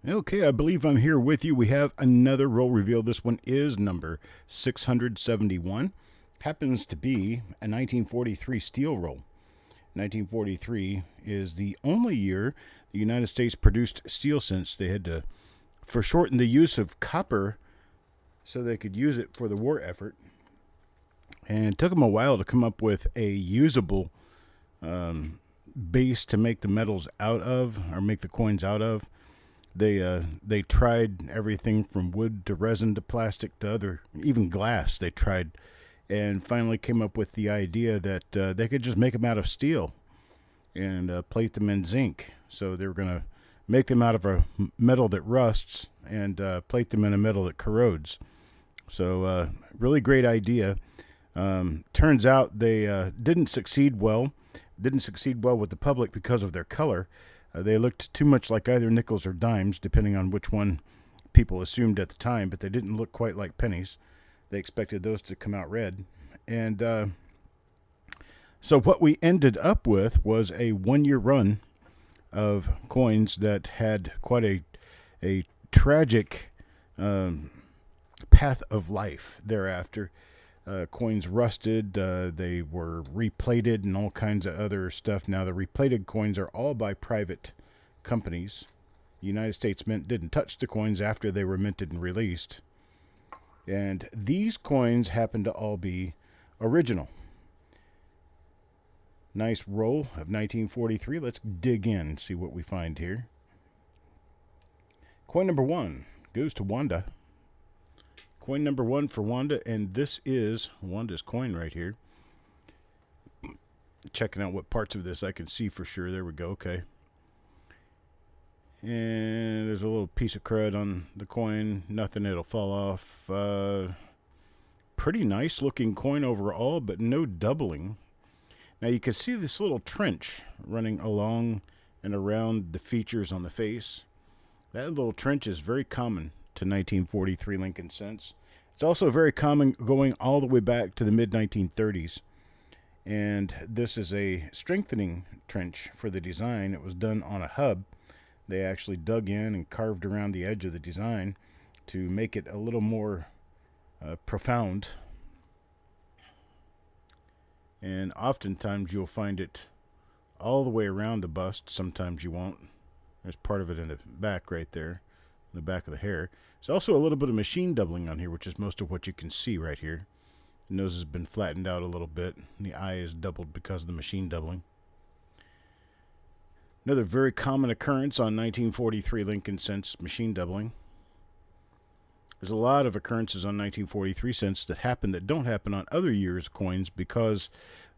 Okay, I believe I'm here with you. We have another roll reveal. This one is number 671. Happens to be a 1943 steel roll. 1943 is the only year the United States produced steel since they had to foreshorten the use of copper so they could use it for the war effort. And it took them a while to come up with a usable base to make the metals out of, or make the coins out of. They tried everything from wood to resin to plastic to other, even glass. They tried, and finally came up with the idea that they could just make them out of steel and plate them in zinc. So they were going to make them out of a metal that rusts and plate them in a metal that corrodes. So really great idea. Turns out they didn't succeed well. Didn't succeed well with the public because of their color. They looked too much like either nickels or dimes, depending on which one people assumed at the time, but they didn't look quite like pennies. They expected those to come out red. And so what we ended up with was a one-year run of coins that had quite a tragic path of life thereafter. Coins rusted, they were replated and all kinds of other stuff. Now, the replated coins are all by private companies. The United States Mint didn't touch the coins after they were minted and released. And these coins happen to all be original. Nice roll of 1943. Let's dig in and see what we find here. Coin number 1 goes to Wanda. Coin number 1 for Wanda, and this is Wanda's coin right here. Checking out what parts of this I can see for sure. There we go. Okay. And there's a little piece of crud on the coin. Nothing, it'll fall off. Pretty nice looking coin overall, but no doubling. Now you can see this little trench running along and around the features on the face. That little trench is very common to 1943 Lincoln cents. It's also very common going all the way back to the mid-1930s. And this is a strengthening trench for the design. It was done on a hub. They actually dug in and carved around the edge of the design to make it a little more profound. And oftentimes you'll find it all the way around the bust. Sometimes you won't. There's part of it in the back right there, in the back of the hair. There's also a little bit of machine doubling on here, which is most of what you can see right here. The nose has been flattened out a little bit, and the eye is doubled because of the machine doubling. Another very common occurrence on 1943 Lincoln cents machine doubling. There's a lot of occurrences on 1943 cents that happen that don't happen on other years' coins because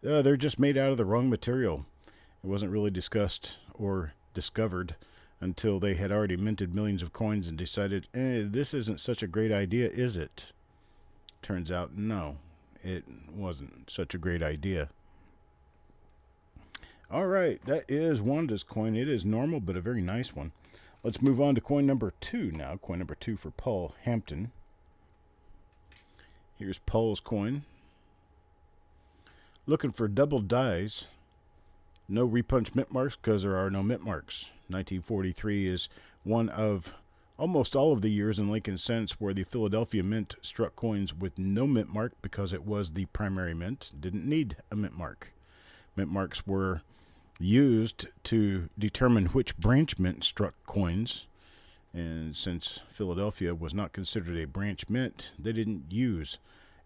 they're just made out of the wrong material. It wasn't really discussed or discovered until they had already minted millions of coins and decided, this isn't such a great idea, is it? Turns out, no, it wasn't such a great idea. All right, that is Wanda's coin. It is normal, but a very nice one. Let's move on to coin number 2 now. Coin number 2 for Paul Hampton. Here's Paul's coin. Looking for double dies. No repunch mint marks because there are no mint marks. 1943 is one of almost all of the years in Lincoln cents where the Philadelphia Mint struck coins with no mint mark because it was the primary mint. Didn't need a mint mark. Mint marks were used to determine which branch mint struck coins. And since Philadelphia was not considered a branch mint, they didn't use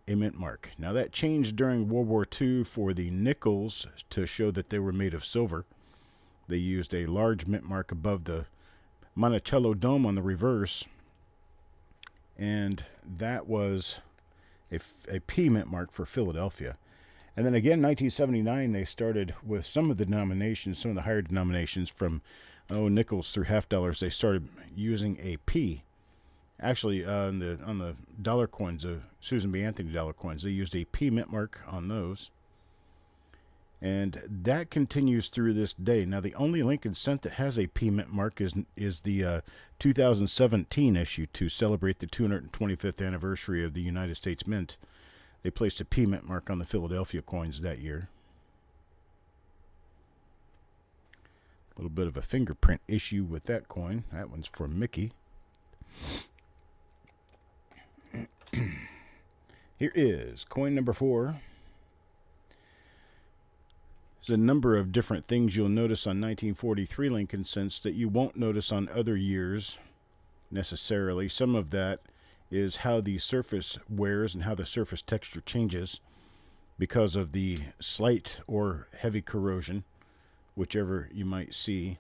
a mint mark. Now that changed during World War II for the nickels to show that they were made of silver. They used a large mint mark above the Monticello dome on the reverse, and that was a P mint mark for Philadelphia. And then again, 1979, they started with some of the denominations, some of the higher denominations from nickels through half dollars. They started using a P. Actually, on the dollar coins, the Susan B. Anthony dollar coins, they used a P mint mark on those. And that continues through this day. Now, the only Lincoln cent that has a P mint mark is the 2017 issue to celebrate the 225th anniversary of the United States Mint. They placed a P mint mark on the Philadelphia coins that year. little bit of a fingerprint issue with that coin. That one's for Mickey. Here is coin number 4. There's a number of different things you'll notice on 1943 Lincoln cents that you won't notice on other years necessarily. Some of that is how the surface wears and how the surface texture changes because of the slight or heavy corrosion, whichever you might see,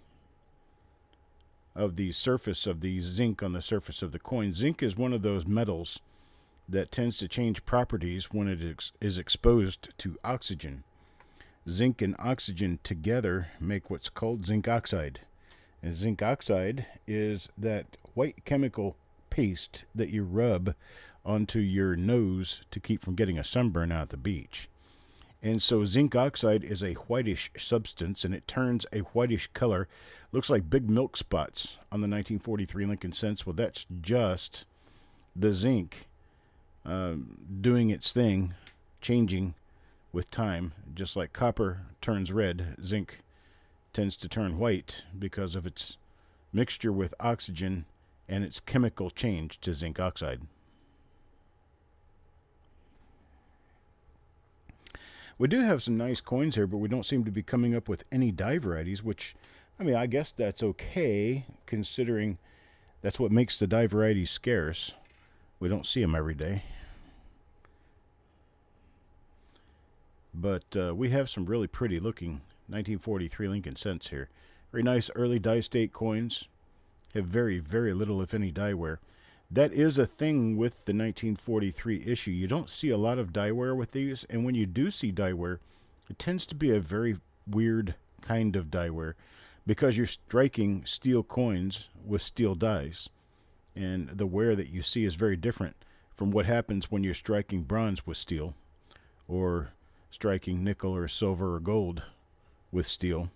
of the surface of the zinc on the surface of the coin. Zinc is one of those metals that tends to change properties when it is exposed to oxygen. Zinc and oxygen together make what's called zinc oxide. And zinc oxide is that white chemical paste that you rub onto your nose to keep from getting a sunburn out at the beach. And so zinc oxide is a whitish substance, and it turns a whitish color. Looks like big milk spots on the 1943 Lincoln cents. Well, that's just the zinc doing its thing, changing with time. Just like copper turns red, zinc tends to turn white because of its mixture with oxygen and its chemical change to zinc oxide. We do have some nice coins here, but we don't seem to be coming up with any die varieties, which, I mean, I guess that's okay, considering that's what makes the die varieties scarce. We don't see them every day. But we have some really pretty looking 1943 Lincoln cents here. Very nice early die state coins. Have very, very little, if any, die wear. That is a thing with the 1943 issue. You don't see a lot of die wear with these, and when you do see die wear, it tends to be a very weird kind of die wear because you're striking steel coins with steel dies. And the wear that you see is very different from what happens when you're striking bronze with steel or striking nickel or silver or gold with steel.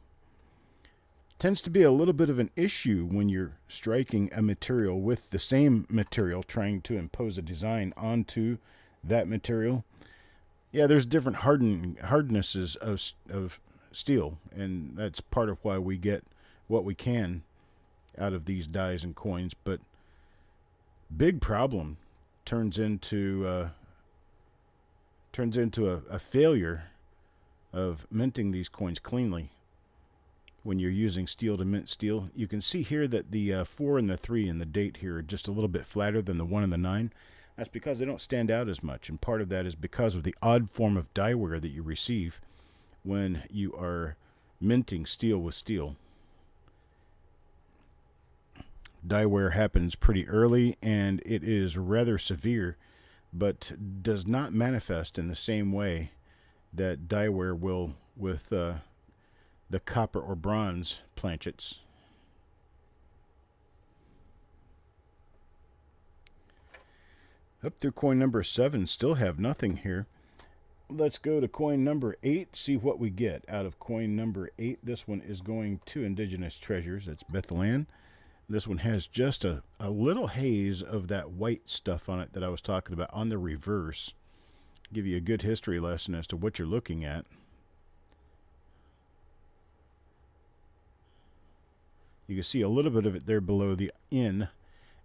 Tends to be a little bit of an issue when you're striking a material with the same material, trying to impose a design onto that material. Yeah, there's different hardnesses of steel, and that's part of why we get what we can out of these dies and coins. But big problem turns into a failure of minting these coins cleanly. When you're using steel to mint steel, you can see here that the 4 and the 3 and the date here are just a little bit flatter than the 1 and the 9. That's because they don't stand out as much, and part of that is because of the odd form of die wear that you receive when you are minting steel with steel. Die wear happens pretty early, and it is rather severe, but does not manifest in the same way that die wear will with the copper or bronze planchets. Up through coin number 7, still have nothing here. Let's go to coin number 8, see what we get out of coin number 8. This one is going to Indigenous Treasures. That's Bethlehem. This one has just a little haze of that white stuff on it that I was talking about on the reverse. Give you a good history lesson as to what you're looking at. You can see a little bit of it there below the N.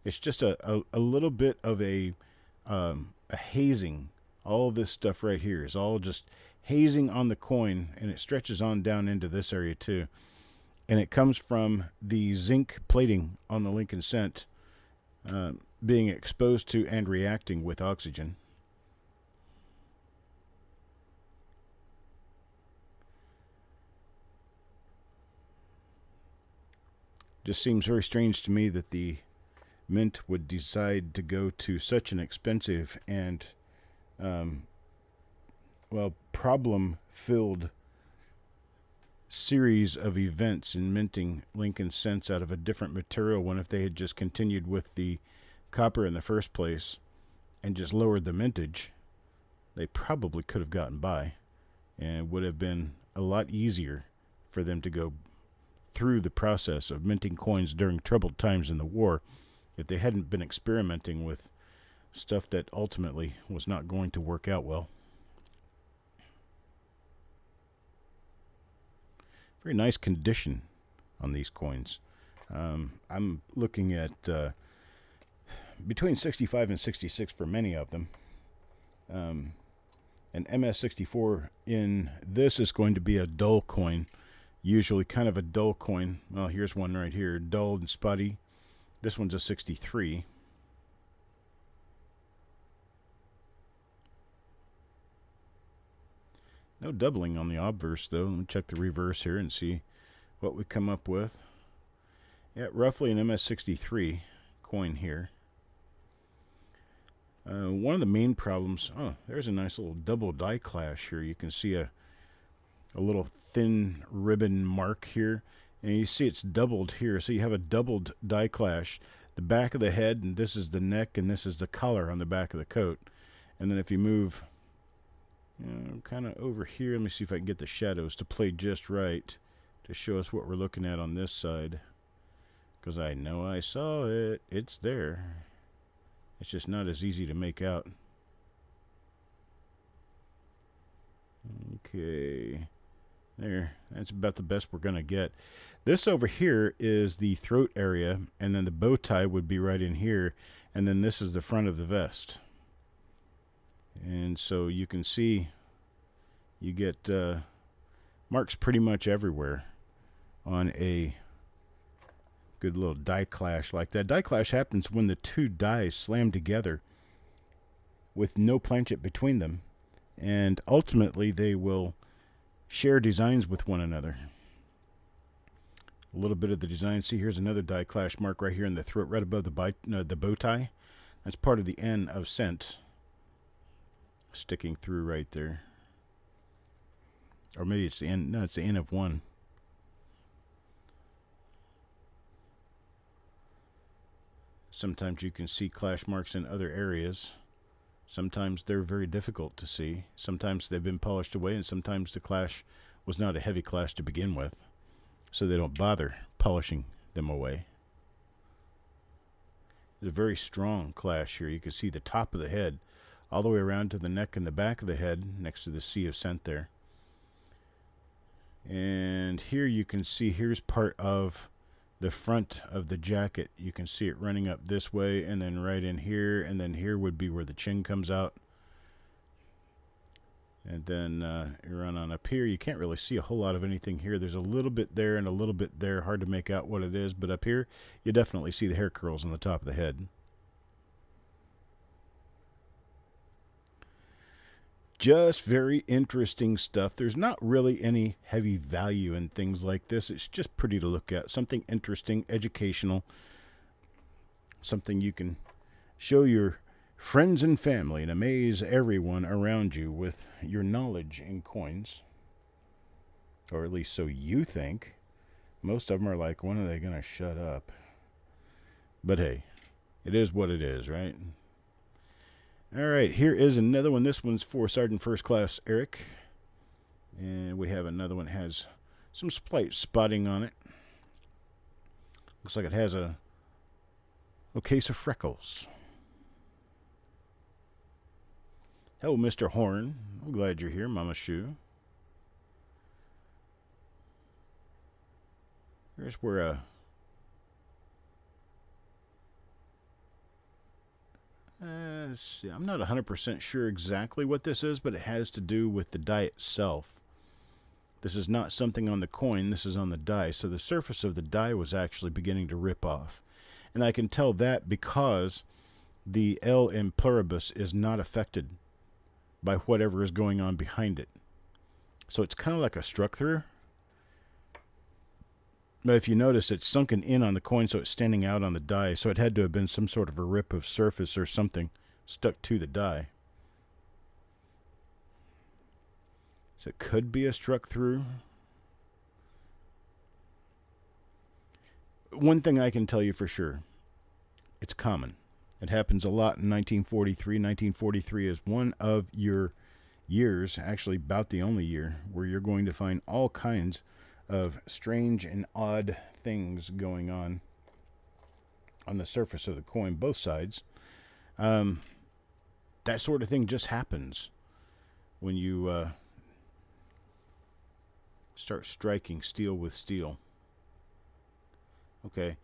It's just a little bit of a hazing. All this stuff right here is all just hazing on the coin, and it stretches on down into this area too. And it comes from the zinc plating on the Lincoln cent being exposed to and reacting with oxygen. Just seems very strange to me that the mint would decide to go to such an expensive and problem-filled series of events in minting Lincoln cents out of a different material, when if they had just continued with the copper in the first place and just lowered the mintage, they probably could have gotten by, and would have been a lot easier for them to go through the process of minting coins during troubled times in the war if they hadn't been experimenting with stuff that ultimately was not going to work out well. Very nice condition on these coins. I'm looking at between 65 and 66 for many of them. An MS64 in this is going to be a dull coin, usually kind of a dull coin. Well, here's one right here, dull and spotty. This one's a 63. No doubling on the obverse, though. Let me check the reverse here and see what we come up with. Yeah, roughly an MS63 coin here. One of the main problems, there's a nice little double die clash here. You can see a little thin ribbon mark here, and you see it's doubled here. So you have a doubled die clash. The back of the head, and this is the neck, and this is the collar on the back of the coat. And then if you move kind of over here, let me see if I can get the shadows to play just right to show us what we're looking at on this side. Because I know I saw it. It's there. It's just not as easy to make out. Okay. There. That's about the best we're going to get. This over here is the throat area, and then the bow tie would be right in here, and then this is the front of the vest. And so you can see you get marks pretty much everywhere on a good little die clash like that. Die clash happens when the two dies slam together with no planchet between them, and ultimately they will share designs with one another. A little bit of the design. See, here's another die clash mark right here in the throat, right above the bow tie. That's part of the N of scent sticking through right there. Or maybe it's the N. No, it's the N of one. Sometimes you can see clash marks in other areas. Sometimes they're very difficult to see. Sometimes they've been polished away, and sometimes the clash was not a heavy clash to begin with, so they don't bother polishing them away. There's a very strong clash here. You can see the top of the head all the way around to the neck and the back of the head next to the sea of scent there. And here you can see, here's part of the front of the jacket. You can see it running up this way, and then right in here, and then here would be where the chin comes out. And then you run on up here. You can't really see a whole lot of anything here. There's a little bit there and a little bit there. Hard to make out what it is, but up here you definitely see the hair curls on the top of the head. Just very interesting stuff. There's not really any heavy value in things like this. It's just pretty to look at. Something interesting, educational. Something you can show your friends and family and amaze everyone around you with your knowledge in coins. Or at least so you think. Most of them are like, when are they going to shut up? But hey, it is what it is, right? All right, here is another one. This one's for Sergeant First Class Eric. And we have another one that has some slight spotting on it. Looks like it has a case of freckles. Hello, Mr. Horn. I'm glad you're here, Mama Shoe. Here's where let's see. I'm not 100% sure exactly what this is, but it has to do with the die itself. This is not something on the coin. This is on the die. So the surface of the die was actually beginning to rip off. And I can tell that because the L in pluribus is not affected by whatever is going on behind it. So it's kind of like a struck through. But if you notice, it's sunken in on the coin, so it's standing out on the die. So it had to have been some sort of a rip of surface or something stuck to the die. So it could be a struck through. One thing I can tell you for sure, it's common. It happens a lot in 1943. 1943 is one of your years, actually about the only year, where you're going to find all kinds of strange and odd things going on the surface of the coin, both sides. That sort of thing just happens when you start striking steel with steel. Okay,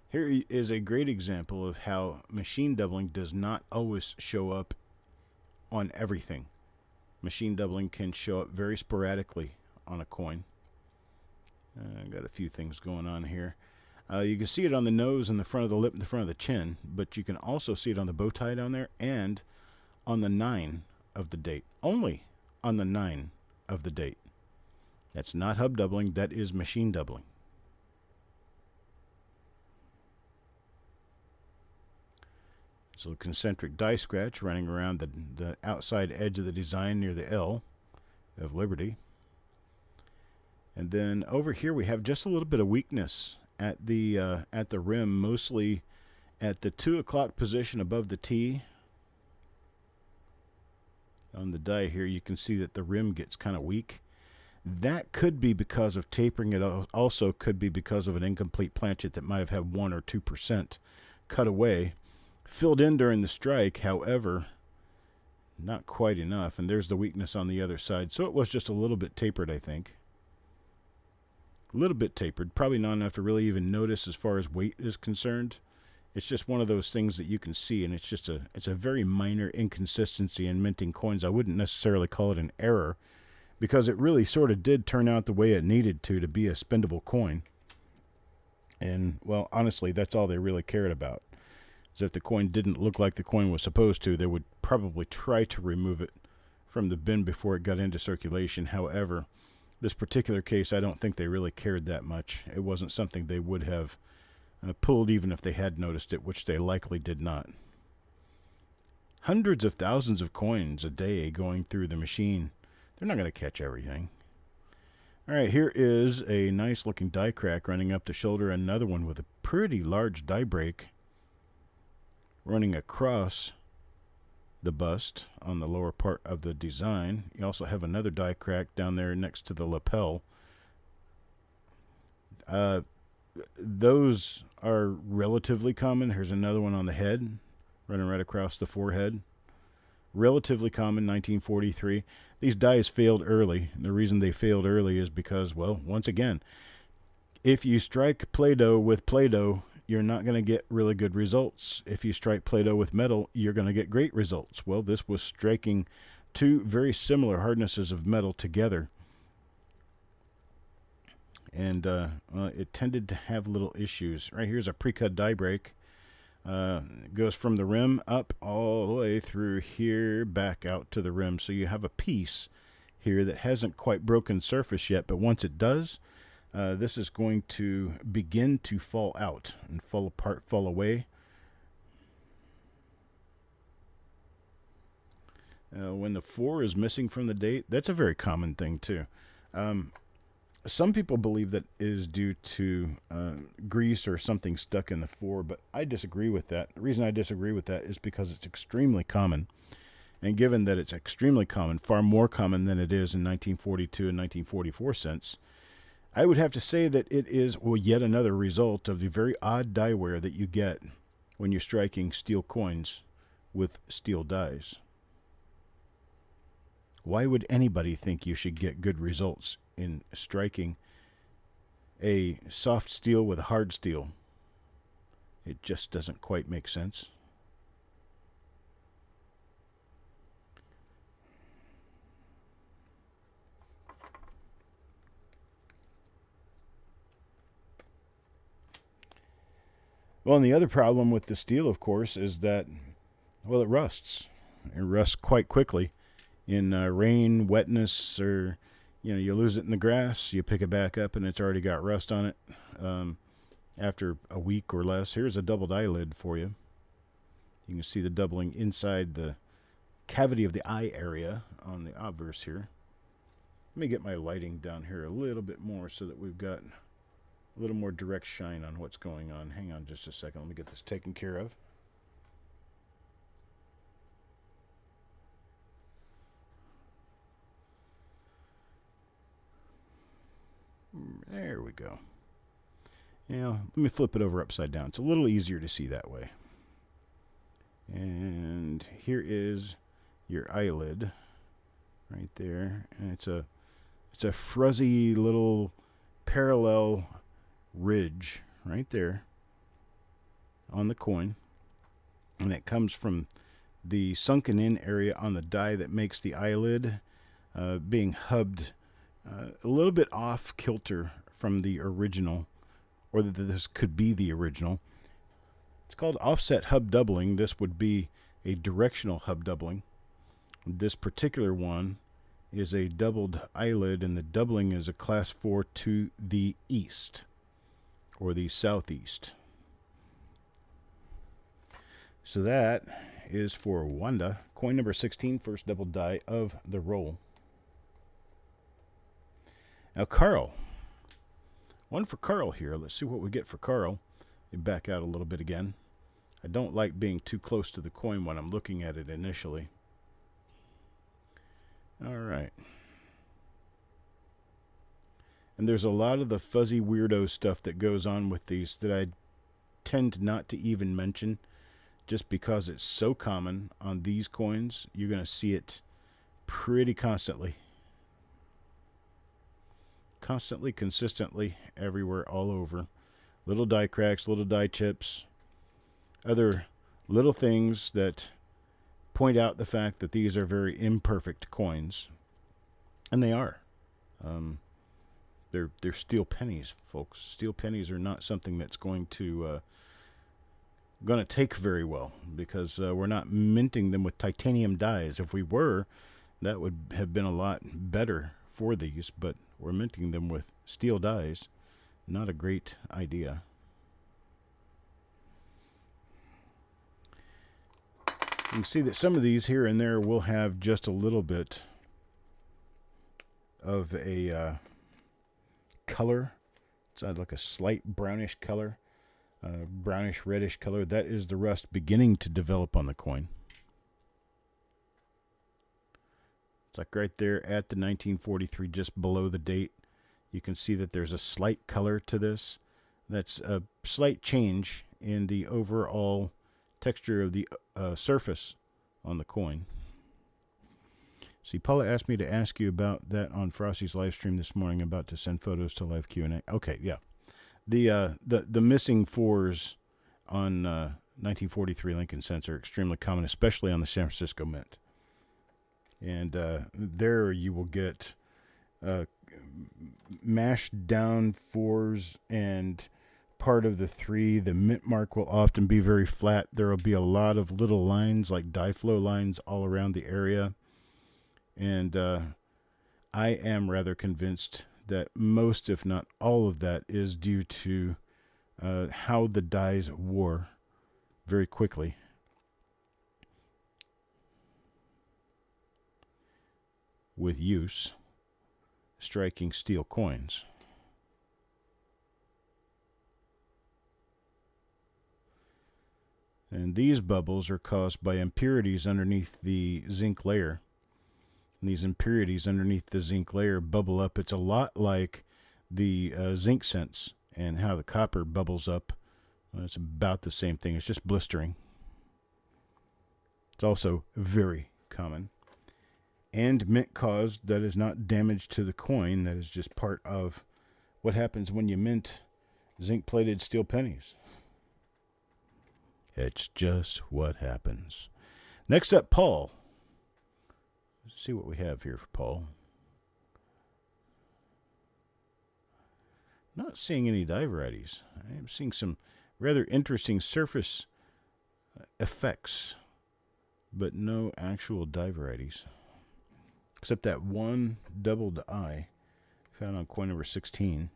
here is a great example of how machine doubling does not always show up on everything. Machine doubling can show up very sporadically on a coin. Got a few things going on here. You can see it on the nose and the front of the lip and the front of the chin, but you can also see it on the bow tie down there and on the 9 of the date. Only on the 9 of the date. That's not hub doubling, that is machine doubling. So concentric die scratch running around the outside edge of the design near the L of Liberty. And then over here we have just a little bit of weakness at the rim, mostly at the 2 o'clock position above the T. On the die here, you can see that the rim gets kind of weak. That could be because of tapering. It also could be because of an incomplete planchet that might have had 1 or 2% cut away. Filled in during the strike, however, not quite enough. And there's the weakness on the other side. So it was just a little bit tapered, I think. A little bit tapered. Probably not enough to really even notice as far as weight is concerned. It's just one of those things that you can see, and it's a very minor inconsistency in minting coins. I wouldn't necessarily call it an error, because it really sort of did turn out the way it needed to be a spendable coin. And, well, honestly, that's all they really cared about. Is if the coin didn't look like the coin was supposed to, they would probably try to remove it from the bin before it got into circulation. However, this particular case, I don't think they really cared that much. It wasn't something they would have pulled even if they had noticed it, which they likely did not. Hundreds of thousands of coins a day going through the machine. They're not going to catch everything. All right, here is a nice looking die crack running up the shoulder. Another one with a pretty large die break running across the bust on the lower part of the design. You also have another die crack down there next to the lapel. Those are relatively common. Here's another one on the head, running right across the forehead. Relatively common, 1943. These dies failed early. And the reason they failed early is because, well, once again, if you strike Play-Doh with Play-Doh, you're not going to get really good results. If you strike Play-Doh with metal, you're going to get great results. Well, this was striking two very similar hardnesses of metal together. And it tended to have little issues. Right here's a pre-cut die break. Goes from the rim up all the way through here, back out to the rim. So you have a piece here that hasn't quite broken surface yet, but once it does, this is going to begin to fall out and fall apart, fall away. When the 4 is missing from the date, that's a very common thing too. Some people believe that is due to grease or something stuck in the 4, but I disagree with that. The reason I disagree with that is because it's extremely common. And given that it's extremely common, far more common than it is in 1942 and 1944 cents, I would have to say that it is yet another result of the very odd die wear that you get when you're striking steel coins with steel dies. Why would anybody think you should get good results in striking a soft steel with a hard steel? It just doesn't quite make sense. Well, and the other problem with the steel, of course, is that, well, it rusts. It rusts quite quickly in rain, wetness, or you lose it in the grass, you pick it back up, and it's already got rust on it after a week or less. Here's a doubled eyelid for you. You can see the doubling inside the cavity of the eye area on the obverse here. Let me get my lighting down here a little bit more so that we've got a little more direct shine on what's going on. Hang on just a second. Let me get this taken care of. There we go. Let me flip it over upside down. It's a little easier to see that way. And here is your eyelid right there. And it's a fuzzy little parallel ridge right there on the coin, and it comes from the sunken in area on the die that makes the eyelid being hubbed a little bit off kilter from the original, or that this could be the original. It's called offset hub doubling. This would be a directional hub doubling. This particular one is a doubled eyelid, and the doubling is a class 4 to the east, or the southeast. So that is for Wanda. Coin number 16, first double die of the roll. Now Carl. One for Carl here. Let's see what we get for Carl. Let me back out a little bit again. I don't like being too close to the coin when I'm looking at it initially. All right. And there's a lot of the fuzzy weirdo stuff that goes on with these that I tend not to even mention, just because it's so common on these coins. You're going to see it pretty constantly. Constantly, consistently, everywhere, all over. Little die cracks, little die chips, other little things that point out the fact that these are very imperfect coins. And they are. They're steel pennies, folks. Steel pennies are not something that's going to take very well, because we're not minting them with titanium dies. If we were, that would have been a lot better for these, but we're minting them with steel dies. Not a great idea. You can see that some of these here and there will have just a little bit of a color. It's like a slight brownish color, brownish reddish color. That is the rust beginning to develop on the coin. It's like right there at the 1943, just below the date. You can see that there's a slight color to this. That's a slight change in the overall texture of the surface on the coin. See, Paula asked me to ask you about that on Frosty's live stream this morning, about to send photos to live Q&A. Okay, yeah. The missing fours on 1943 Lincoln cents are extremely common, especially on the San Francisco Mint. And there you will get mashed down fours and part of the three. The mint mark will often be very flat. There will be a lot of little lines, like die flow lines, all around the area. And I am rather convinced that most, if not all of that, is due to how the dies wore very quickly. With use, striking steel coins. And these bubbles are caused by impurities underneath the zinc layer. And these impurities underneath the zinc layer bubble up. It's a lot like the zinc cents and how the copper bubbles up. It's about the same thing. It's just blistering. It's also very common. And mint caused, that is not damage to the coin. That is just part of what happens when you mint zinc-plated steel pennies. It's just what happens. Next up, Paul. Let's see what we have here for Paul. Not seeing any die varieties. I am seeing some rather interesting surface effects, but no actual die varieties. Except that one doubled eye found on coin number 16.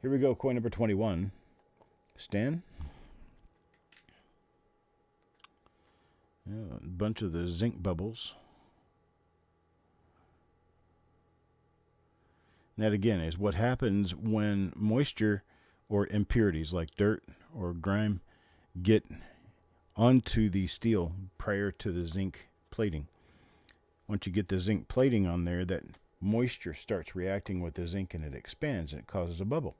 Here we go, coin number 21. Stan? Yeah, a bunch of the zinc bubbles. And that again is what happens when moisture or impurities like dirt or grime get onto the steel prior to the zinc plating. Once you get the zinc plating on there, that moisture starts reacting with the zinc and it expands and it causes a bubble.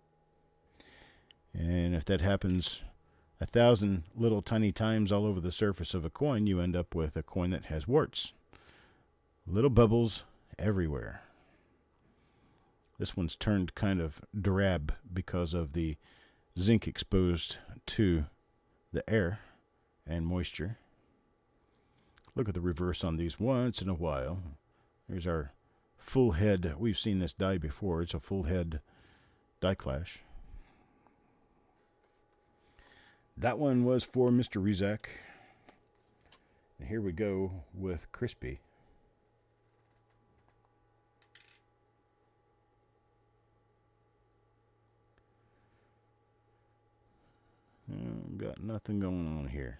And if that happens 1,000 little tiny times all over the surface of a coin, you end up with a coin that has warts. Little bubbles everywhere. This one's turned kind of drab because of the zinc exposed to the air and moisture. Look at the reverse on these once in a while. Here's our full head. We've seen this die before. It's a full head die clash. That one was for Mr. Rizak. And here we go with Crispy. Got nothing going on here.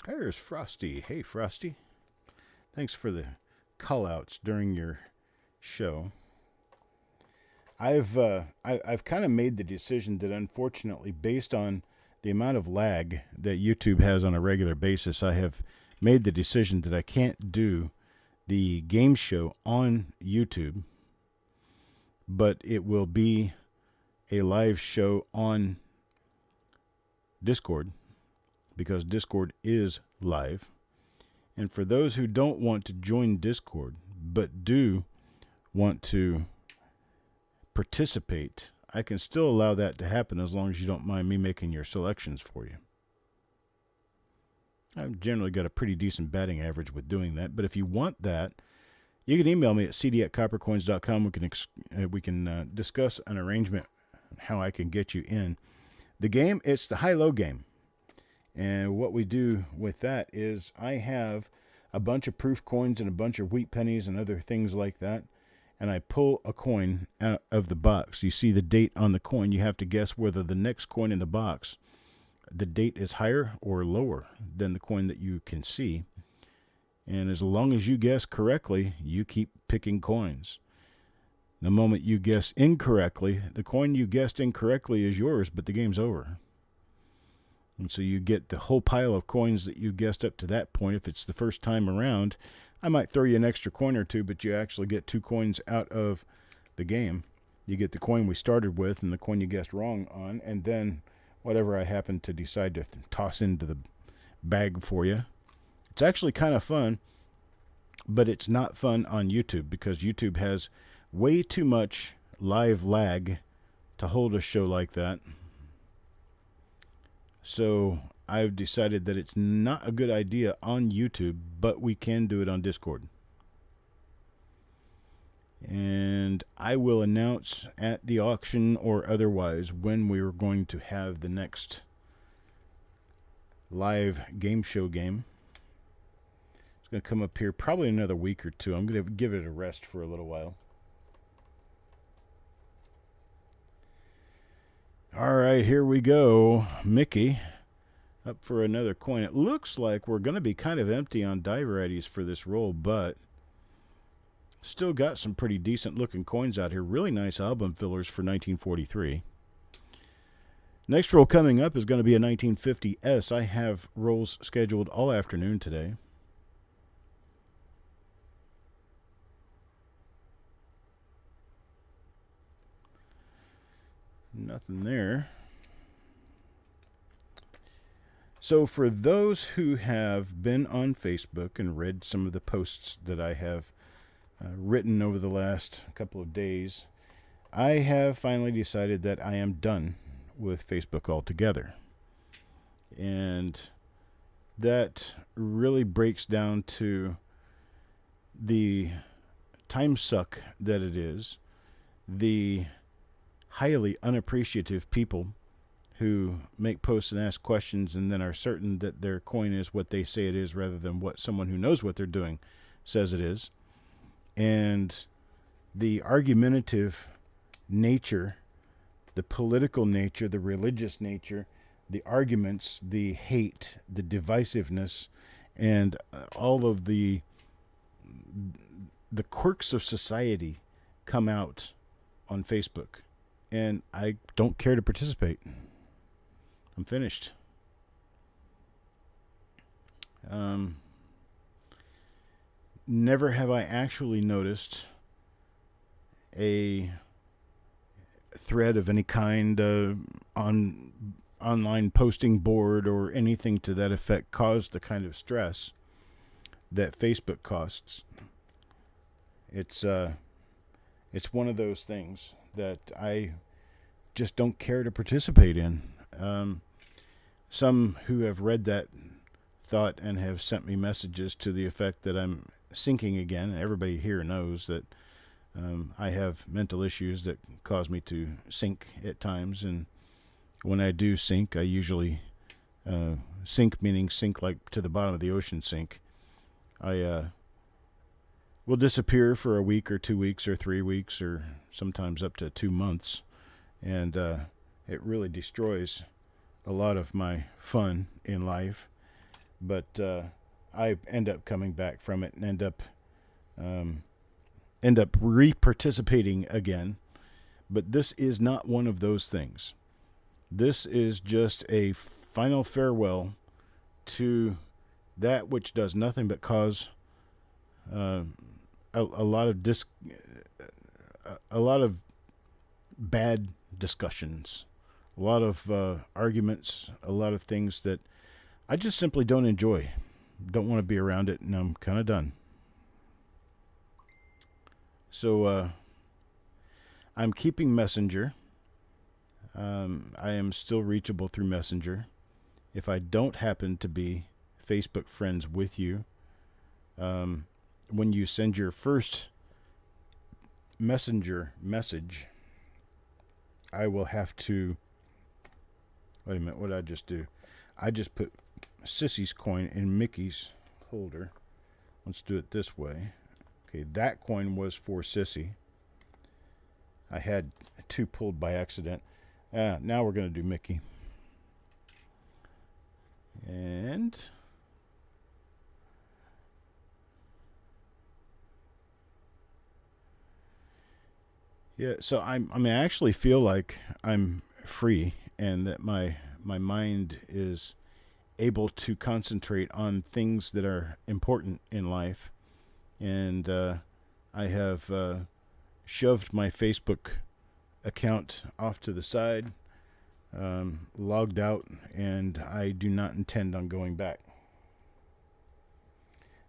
There's Frosty. Hey, Frosty. Thanks for the call-outs during your show. I've kind of made the decision that, unfortunately, based on the amount of lag that YouTube has on a regular basis, I have made the decision that I can't do the game show on YouTube, but it will be a live show on Discord, because Discord is live. And for those who don't want to join Discord but do want to participate, I can still allow that to happen as long as you don't mind me making your selections for you. I've generally got a pretty decent batting average with doing that, but if you want that, you can email me at cd@coppercoins.com. We can discuss an arrangement, how I can get you in. The game, it's the high-low game. And what we do with that is I have a bunch of proof coins and a bunch of wheat pennies and other things like that, and I pull a coin out of the box. You see the date on the coin. You have to guess whether the next coin in the box, the date is higher or lower than the coin that you can see. And as long as you guess correctly, you keep picking coins. The moment you guess incorrectly, the coin you guessed incorrectly is yours, but the game's over. And so you get the whole pile of coins that you guessed up to that point. If it's the first time around, I might throw you an extra coin or two, but you actually get 2 coins out of the game. You get the coin we started with and the coin you guessed wrong on, and then whatever I happen to decide to toss into the bag for you. It's actually kind of fun, but it's not fun on YouTube because YouTube has way too much live lag to hold a show like that. So I've decided that it's not a good idea on YouTube, but we can do it on Discord. And I will announce at the auction or otherwise when we are going to have the next live game show game. It's going to come up here probably another week or two. I'm going to give it a rest for a little while. All right, here we go. Mickey up for another coin. It looks like we're going to be kind of empty on die varieties for this roll, but still got some pretty decent looking coins out here. Really nice album fillers for 1943. Next roll coming up is going to be a 1950S. I have rolls scheduled all afternoon today. Nothing there. So for those who have been on Facebook and read some of the posts that I have written over the last couple of days, I have finally decided that I am done with Facebook altogether. And that really breaks down to the time suck that it is, the highly unappreciative people who make posts and ask questions and then are certain that their coin is what they say it is rather than what someone who knows what they're doing says it is. And the argumentative nature, the political nature, the religious nature, the arguments, the hate, the divisiveness, and all of the quirks of society come out on Facebook. And I don't care to participate. I'm finished. Never have I actually noticed a thread of any kind on online posting board or anything to that effect cause the kind of stress that Facebook costs. It's one of those things that I just don't care to participate in. Some who have read that thought and have sent me messages to the effect that I'm sinking again. Everybody here knows that I have mental issues that cause me to sink at times, and when I do sink, I usually sink, meaning sink like to the bottom of the ocean sink. I will disappear for a week or 2 weeks or 3 weeks or sometimes up to 2 months, and it really destroys a lot of my fun in life. But I end up coming back from it and end up re-participating again. But this is not one of those things. This is just a final farewell to that which does nothing but cause a lot of bad discussions, a lot of arguments, a lot of things that I just simply don't enjoy. Don't want to be around it, and I'm kind of done. So I'm keeping Messenger. I am still reachable through Messenger. If I don't happen to be Facebook friends with you, when you send your first Messenger message, I will have to... Wait a minute, what did I just do? I just put Sissy's coin in Mickey's holder. Let's do it this way. Okay, that coin was for Sissy. I had 2 pulled by accident. Now we're going to do Mickey. And... yeah, so I actually feel like I'm free and that my mind is able to concentrate on things that are important in life. And I have shoved my Facebook account off to the side, logged out, and I do not intend on going back.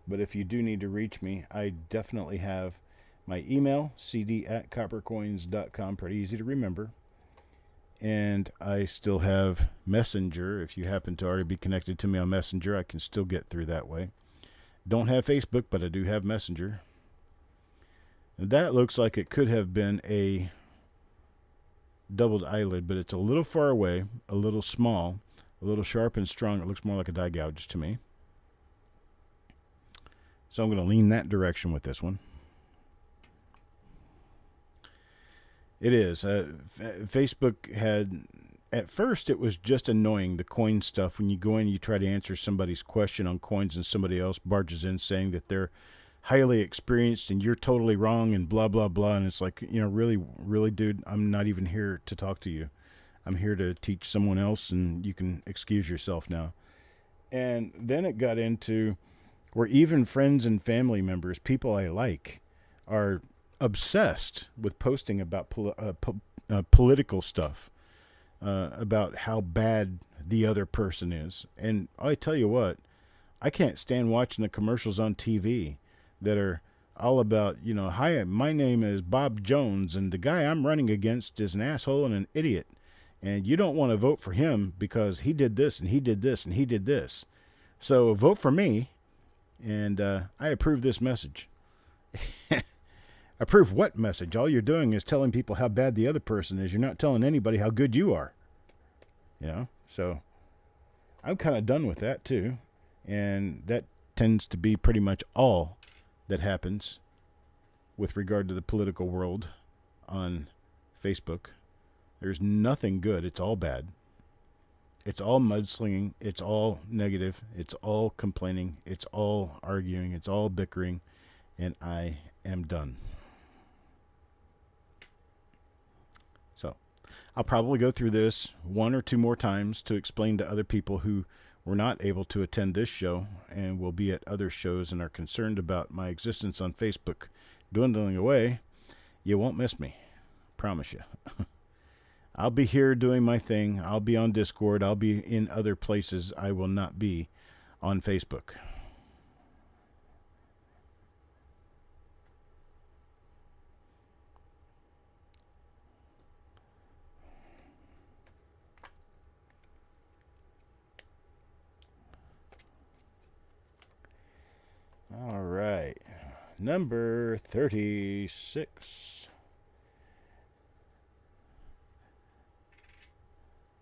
But if you do need to reach me, I definitely have my email, cd@coppercoins.com, pretty easy to remember. And I still have Messenger. If you happen to already be connected to me on Messenger, I can still get through that way. Don't have Facebook, but I do have Messenger. And that looks like it could have been a doubled eyelid, but it's a little far away, a little small, a little sharp and strong. It looks more like a die gouge to me. So I'm going to lean that direction with this one. It is. Facebook had... At first, it was just annoying, the coin stuff. When you go in, you try to answer somebody's question on coins, and somebody else barges in saying that they're highly experienced and you're totally wrong and blah, blah, blah. And it's like, really, really, dude, I'm not even here to talk to you. I'm here to teach someone else, and you can excuse yourself now. And then it got into where even friends and family members, people I like, are obsessed with posting about political stuff. About how bad the other person is. And I tell you what, I can't stand watching the commercials on TV that are all about, hi, my name is Bob Jones, and the guy I'm running against is an asshole and an idiot. And you don't want to vote for him because he did this, and he did this, and he did this. So vote for me, and I approve this message. Approve what message? All you're doing is telling people how bad the other person is. You're not telling anybody how good you are. So I'm kind of done with that too. And that tends to be pretty much all that happens with regard to the political world on Facebook. There's nothing good. It's all bad. It's all mudslinging. It's all negative. It's all complaining. It's all arguing. It's all bickering. And I am done. So I'll probably go through this 1 or 2 more times to explain to other people who were not able to attend this show and will be at other shows and are concerned about my existence on Facebook dwindling away. You won't miss me. Promise you. I'll be here doing my thing. I'll be on Discord. I'll be in other places. I will not be on Facebook. Number 36.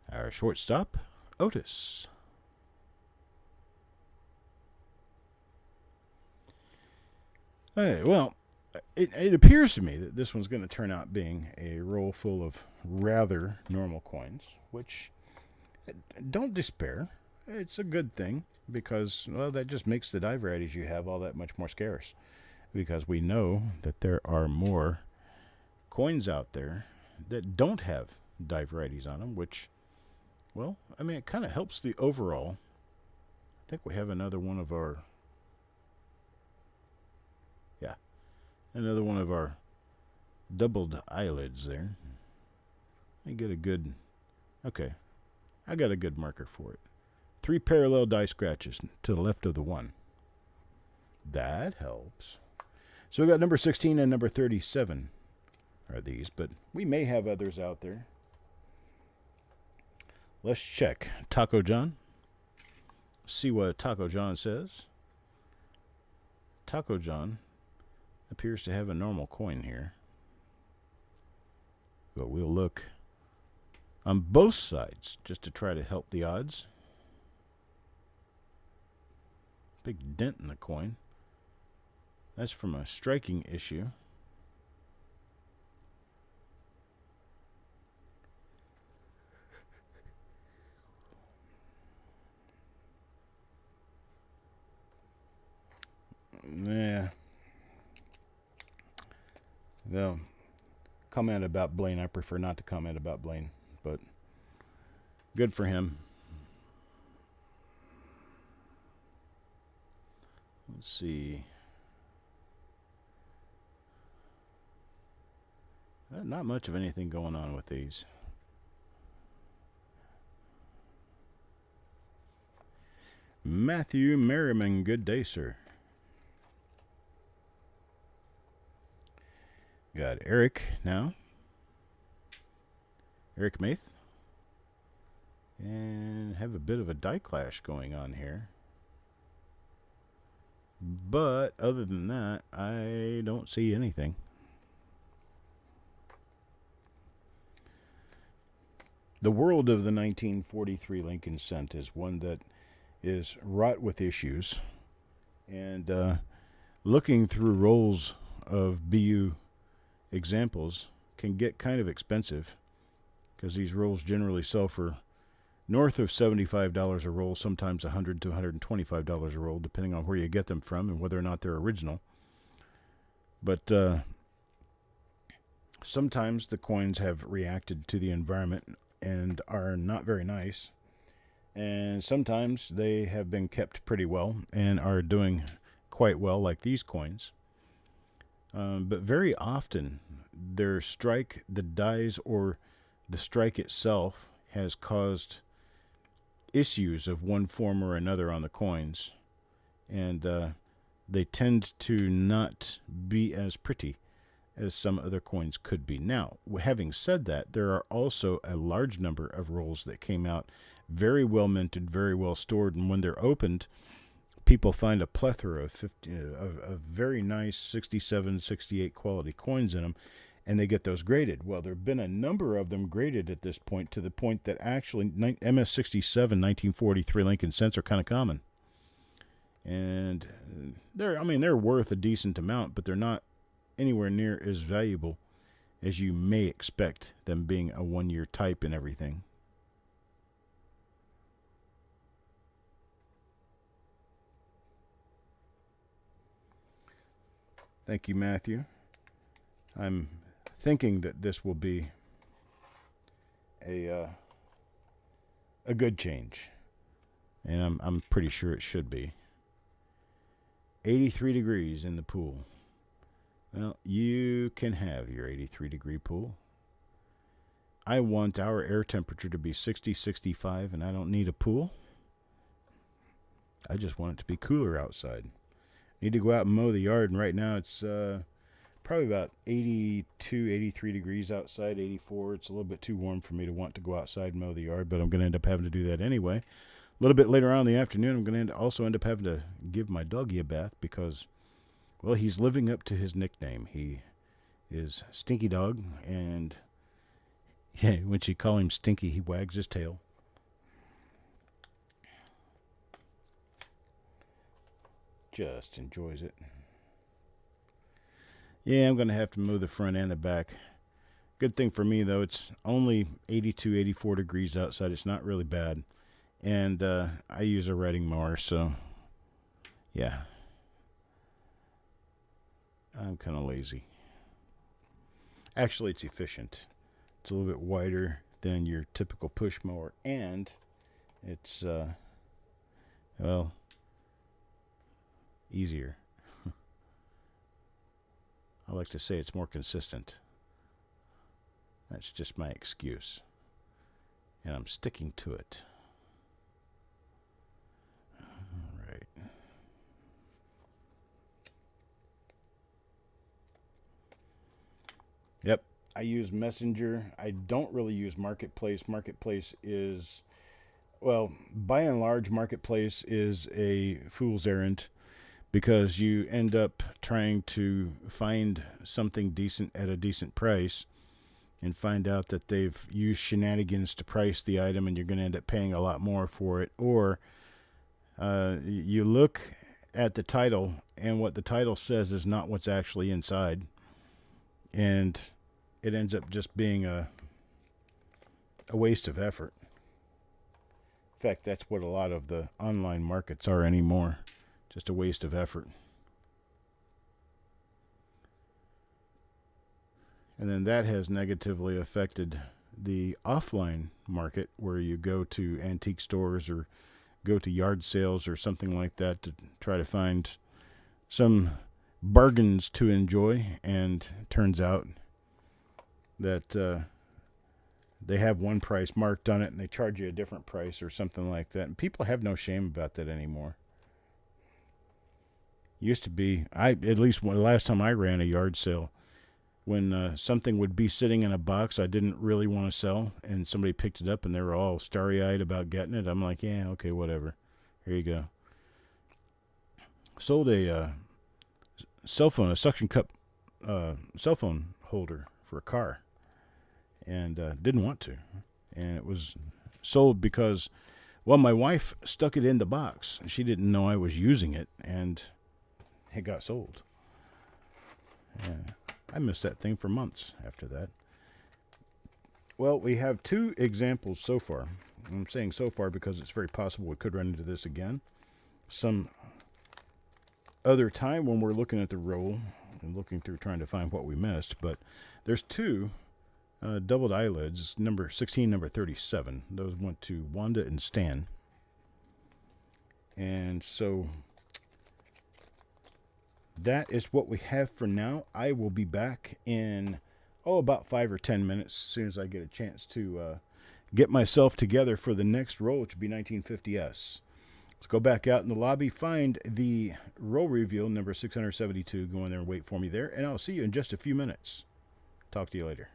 Our shortstop, Otis. Hey, well, it appears to me that this one's going to turn out being a roll full of rather normal coins, which, don't despair. It's a good thing because, well, that just makes the die varieties you have all that much more scarce. Because we know that there are more coins out there that don't have die varieties on them, which, well, I mean, it kind of helps the overall. I think we have another one of our, another one of our doubled eyelids there. Let me get a good, okay, I got a good marker for it. 3 parallel die scratches to the left of the one. That helps. So we got number 16 and number 37 are these, but we may have others out there. Let's check Taco John. See what Taco John says. Taco John appears to have a normal coin here. But we'll look on both sides just to try to help the odds. Big dent in the coin. That's from a striking issue. Yeah. No. Comment about Blaine. I prefer not to comment about Blaine, but good for him. Let's see. Not much of anything going on with these. Matthew Merriman, good day, sir. Got Eric now. Eric Maith. And have a bit of a die clash going on here. But other than that, I don't see anything. The world of the 1943 Lincoln Cent is one that is wrought with issues. And looking through rolls of BU examples can get kind of expensive because these rolls generally sell for north of $75 a roll, sometimes $100 to $125 a roll, depending on where you get them from and whether or not they're original. But sometimes the coins have reacted to the environment and are not very nice. And sometimes they have been kept pretty well and are doing quite well, like these coins. But very often, their strike, the dies, or the strike itself has caused issues of one form or another on the coins. And they tend to not be as pretty as some other coins could be. Now, having said that, there are also a large number of rolls that came out very well minted, very well stored, and when they're opened, people find a plethora of very nice 67, 68 quality coins in them, and they get those graded. Well, there have been a number of them graded at this point, to the point that actually MS-67 1943 Lincoln Cents are kind of common. And they're worth a decent amount, but they're not anywhere near as valuable as you may expect, them being a one-year type and everything. Thank you, Matthew. I'm thinking that this will be a good change, and I'm pretty sure it should be. 83 degrees in the pool. Well, you can have your 83-degree pool. I want our air temperature to be 60, 65, and I don't need a pool. I just want it to be cooler outside. Need to go out and mow the yard, and right now it's probably about 82, 83 degrees outside, 84. It's a little bit too warm for me to want to go outside and mow the yard, but I'm going to end up having to do that anyway. A little bit later on in the afternoon, I'm going to also end up having to give my doggy a bath because Well, he's living up to his nickname. He is Stinky Dog, and yeah, when you call him Stinky, he wags his tail. Just enjoys it. Yeah, I'm going to have to move the front and the back. Good thing for me, though, it's only 82, 84 degrees outside. It's not really bad. And I use a riding mower, so yeah. I'm kind of lazy. Actually, it's efficient. It's a little bit wider than your typical push mower, and it's, well, easier. I like to say it's more consistent. That's just my excuse. And I'm sticking to it. All right. Yep. I use Messenger. I don't really use Marketplace. Marketplace is, well, by and large, Marketplace is a fool's errand because you end up trying to find something decent at a decent price and find out that they've used shenanigans to price the item and you're going to end up paying a lot more for it. Or you look at the title and what the title says is not what's actually inside. And it ends up just being a waste of effort. In fact, that's what a lot of the online markets are anymore. Just a waste of effort. And then that has negatively affected the offline market where you go to antique stores or go to yard sales or something like that to try to find some bargains to enjoy. And it turns out that they have one price marked on it and they charge you a different price or something like that. And people have no shame about that anymore. Used to be, at least the last time I ran a yard sale, when something would be sitting in a box I didn't really want to sell, and somebody picked it up and they were all starry-eyed about getting it, I'm like, yeah, okay, whatever. Here you go. Sold a cell phone, a suction cup cell phone holder for a car, and didn't want to. And it was sold because, well, my wife stuck it in the box. She didn't know I was using it, and it got sold. Yeah, I missed that thing for months after that. Well, we have two examples so far. I'm saying so far because it's very possible we could run into this again some other time when we're looking at the roll and looking through trying to find what we missed. But there's two doubled eyelids, number 16, number 37. Those went to Wanda and Stan. And so that is what we have for now. I will be back in, about 5 or 10 minutes as soon as I get a chance to get myself together for the next roll, which would be 1950S. Let's go back out in the lobby, find the roll reveal, number 672. Go in there and wait for me there, and I'll see you in just a few minutes. Talk to you later.